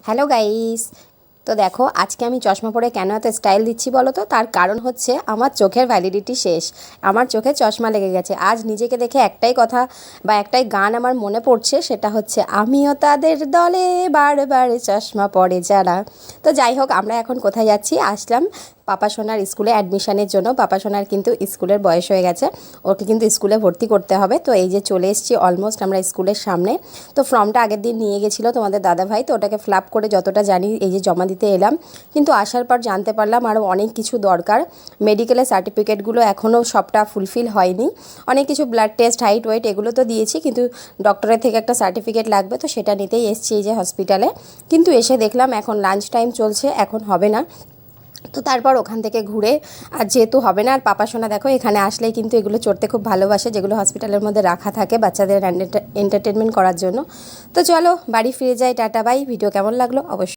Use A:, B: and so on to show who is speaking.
A: Hello guys. তো দেখো আজকে আমি চশমা পরে কেন এত স্টাইল দিচ্ছি বলো তো। তার কারণ হচ্ছে আমার চোখের ভ্যালিডিটি শেষ। আমার চোখে চশমা লেগে গেছে। আজ নিজেকে দেখে একটাই কথা বা একটাই গান আমার মনে পড়ছে, সেটা হচ্ছে আমিও তাদের দলে বারবার চশমা পরে যারা। তো যাই হোক, আমরা এখন কোথায় যাচ্ছি? আসলাম পাপা সোনার স্কুলে অ্যাডমিশনের জন্য। পাপা সোনার কিন্তু স্কুলের বয়স হয়ে গেছে, ওকে কিন্তু স্কুলে ভর্তি করতে হবে। তো এই যে চলে এসেছি অলমোস্ট আমরা স্কুলের সামনে। তো ফর্মটা আগের দিন নিয়ে গেছিলো তোমাদের দাদাভাই, তো ওটাকে ফিল আপ করে যতটা জানি এই যে জমা দিতে এলাম। কিন্তু আসার পর জানতে পারলাম আরও অনেক কিছু দরকার। মেডিকেলের সার্টিফিকেটগুলো এখনও সবটা ফুলফিল হয়নি। অনেক কিছু ব্লাড টেস্ট, হাইট, ওয়েট এগুলো তো দিয়েছি, কিন্তু ডক্টরের থেকে একটা সার্টিফিকেট লাগবে, তো সেটা নিতেই এসেছি এই যে হসপিটালে। কিন্তু এসে দেখলাম এখন লাঞ্চ টাইম চলছে, এখন হবে না। তো তারপর ওখান থেকে ঘুরে, আর যেহেতু হবে না, আর পাপা সোনা দেখো এখানে আসলেই কিন্তু এগুলো চড়তে খুব ভালোবাসে, যেগুলো হসপিটালের মধ্যে রাখা থাকে বাচ্চাদের এন্টারটেনমেন্ট করার জন্য। তো চলো বাড়ি ফিরে যাই, টাটা বাই। ভিডিও কেমন লাগলো অবশ্যই।